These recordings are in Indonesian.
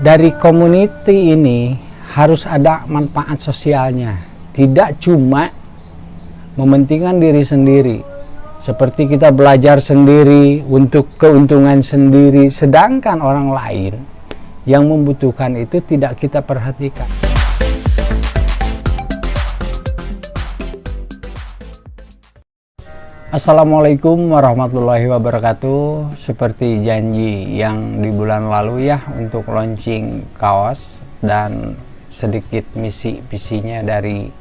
Dari community ini harus ada manfaat sosialnya, tidak cuma mementingkan diri sendiri. Seperti kita belajar sendiri untuk keuntungan sendiri, sedangkan orang lain yang membutuhkan itu tidak kita perhatikan. Assalamualaikum warahmatullahi wabarakatuh. Seperti janji yang di bulan lalu ya, untuk launching kaos dan sedikit misi-visinya dari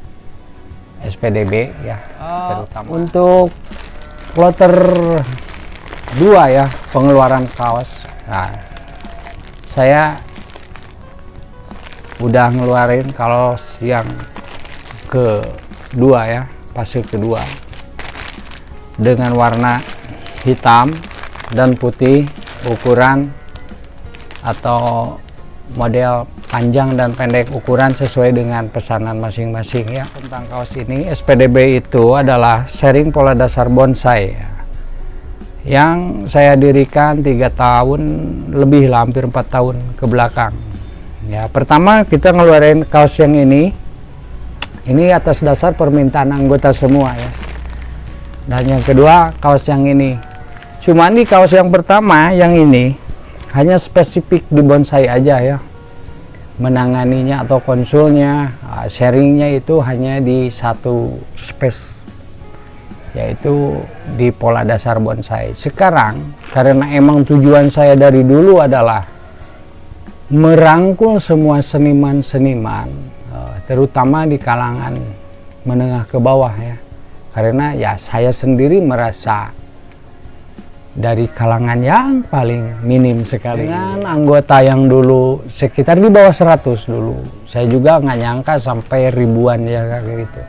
SPDB ya, terutama untuk kloter 2 ya, pengeluaran kaos. Nah, saya udah ngeluarin kaos yang kedua ya, fase kedua, dengan warna hitam dan putih, ukuran atau model panjang dan pendek, ukuran sesuai dengan pesanan masing-masing ya. Tentang kaos ini, SPDB itu adalah sharing pola dasar bonsai ya, yang saya dirikan 3 tahun lebih lah, hampir 4 tahun ke belakang ya. Pertama kita ngeluarin kaos yang ini atas dasar permintaan anggota semua ya. Dan yang kedua kaos yang ini, cuman di kaos yang pertama yang ini hanya spesifik di bonsai aja ya, menanganinya atau konsulnya, sharingnya itu hanya di satu space, yaitu di pola dasar bonsai. Sekarang karena emang tujuan saya dari dulu adalah merangkul semua seniman-seniman, terutama di kalangan menengah ke bawah ya. Karena ya saya sendiri merasa dari kalangan yang paling minim sekali, dengan anggota yang dulu sekitar di bawah 100 dulu. Saya juga nggak nyangka sampai ribuan ya kayak gitu.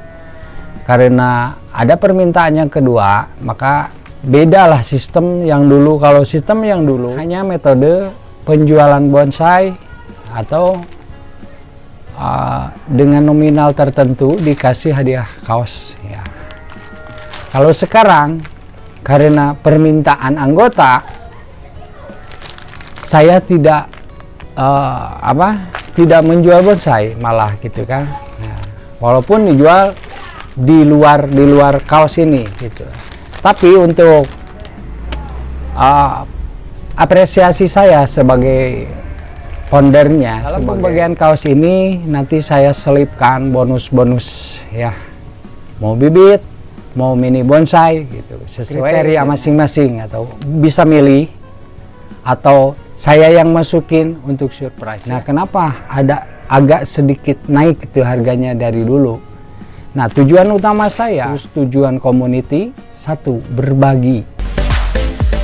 Karena ada permintaan yang kedua, maka bedalah sistem yang dulu. Kalau sistem yang dulu hanya metode penjualan bonsai atau dengan nominal tertentu dikasih hadiah kaos ya. Kalau sekarang karena permintaan anggota, saya tidak tidak menjual bonsai malah gitu kan. Nah, walaupun dijual di luar kaos ini gitu. Tapi untuk apresiasi saya sebagai foundernya, dalam pembagian kaos ini nanti saya selipkan bonus-bonus ya, mau bibit, mau mini bonsai gitu, sesuai kriteria masing-masing, atau bisa milih atau saya yang masukin untuk surprise. Nah, kenapa ada agak sedikit naik itu harganya dari dulu? Nah, tujuan utama saya, tujuan community, satu, berbagi.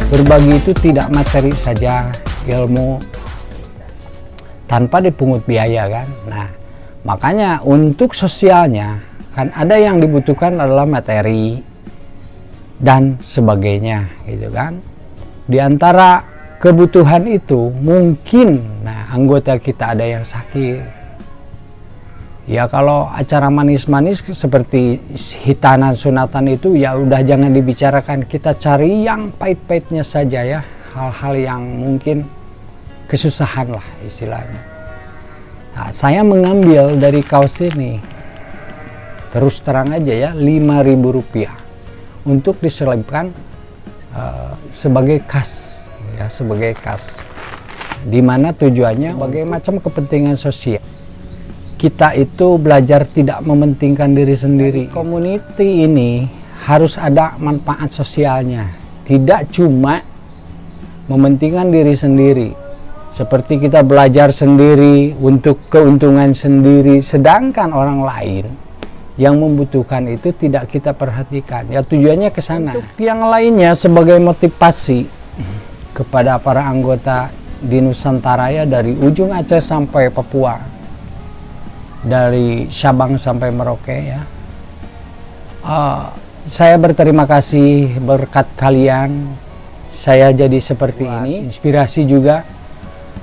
Berbagi itu tidak materi saja, ilmu tanpa dipungut biaya kan. Nah, makanya untuk sosialnya kan ada yang dibutuhkan adalah materi dan sebagainya gitu kan. Di antara kebutuhan itu mungkin anggota kita ada yang sakit ya, kalau acara manis-manis seperti hitanan sunatan itu ya udah jangan dibicarakan, kita cari yang pahit-pahitnya saja ya, hal-hal yang mungkin kesusahan lah istilahnya. Nah, saya mengambil dari kaos ini terus terang aja ya, Rp5.000 untuk diselipkan sebagai kas ya, sebagai kas, dimana tujuannya sebagai macam kepentingan sosial. Kita itu belajar tidak mementingkan diri sendiri. Community ini harus ada manfaat sosialnya, tidak cuma mementingkan diri sendiri. Seperti kita belajar sendiri untuk keuntungan sendiri, sedangkan orang lain yang membutuhkan itu tidak kita perhatikan ya. Tujuannya ke sana. Untuk yang lainnya sebagai motivasi kepada para anggota di Nusantara ya, dari ujung Aceh sampai Papua, dari Sabang sampai Merauke ya. Saya berterima kasih, berkat kalian saya jadi seperti ini. Inspirasi juga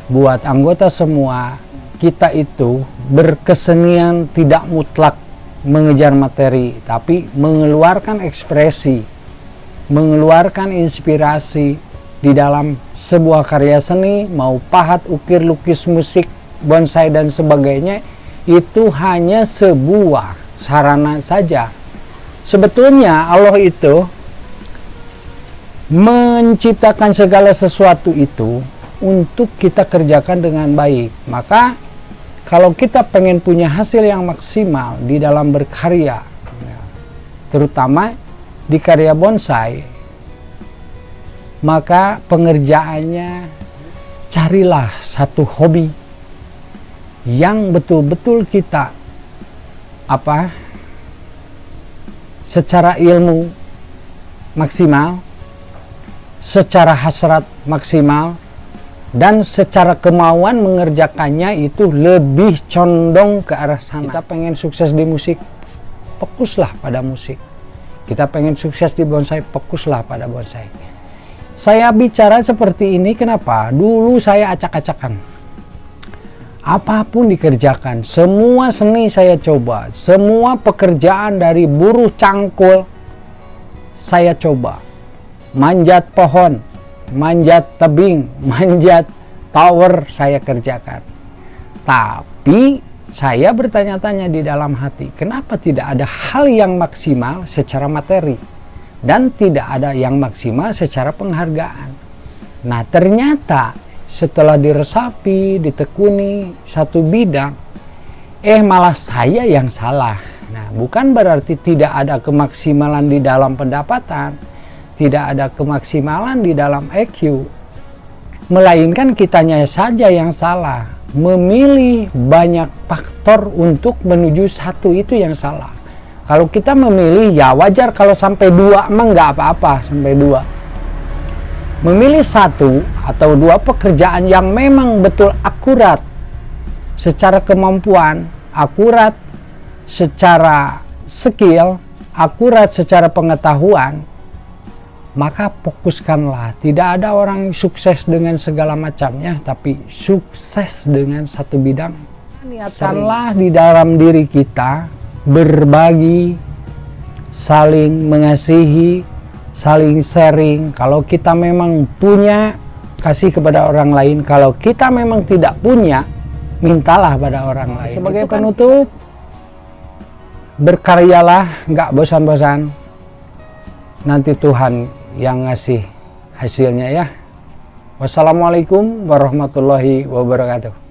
buat anggota semua. Kita itu berkesenian tidak mutlak mengejar materi, tapi mengeluarkan ekspresi, mengeluarkan inspirasi di dalam sebuah karya seni, mau pahat, ukir, lukis, musik, bonsai dan sebagainya itu hanya sebuah sarana saja. Sebetulnya Allah itu menciptakan segala sesuatu itu untuk kita kerjakan dengan baik. Maka kalau kita pengen punya hasil yang maksimal di dalam berkarya, terutama di karya bonsai, maka pengerjaannya carilah satu hobi yang betul-betul kita secara ilmu maksimal, secara hasrat maksimal, dan secara kemauan mengerjakannya itu lebih condong ke arah sana. Kita pengen sukses di musik, fokuslah pada musik. Kita pengen sukses di bonsai, fokuslah pada bonsai. Saya bicara seperti ini kenapa? Dulu saya acak-acakan. Apapun dikerjakan, semua seni saya coba, semua pekerjaan dari buruh cangkul saya coba. Manjat pohon, manjat tebing, manjat tower saya kerjakan. Tapi saya bertanya-tanya di dalam hati, kenapa tidak ada hal yang maksimal secara materi dan tidak ada yang maksimal secara penghargaan? Nah, ternyata setelah diresapi, ditekuni satu bidang, malah saya yang salah. Nah, bukan berarti tidak ada kemaksimalan di dalam pendapatan, tidak ada kemaksimalan di dalam EQ, melainkan kitanya saja yang salah. Memilih banyak faktor untuk menuju satu itu yang salah. Kalau kita memilih, ya wajar kalau sampai 2, emang nggak apa-apa sampai 2. Memilih 1 atau 2 pekerjaan yang memang betul akurat secara kemampuan, akurat secara skill, akurat secara pengetahuan, maka fokuskanlah. Tidak ada orang sukses dengan segala macamnya, tapi sukses dengan satu bidang. Niatkanlah di dalam diri kita berbagi, saling mengasihi, saling sharing. Kalau kita memang punya, kasih kepada orang lain. Kalau kita memang tidak punya, mintalah pada orang lain. Sebagai penutup, berkaryalah, nggak bosan-bosan. Nanti Tuhan yang ngasih hasilnya ya. Wassalamualaikum warahmatullahi wabarakatuh.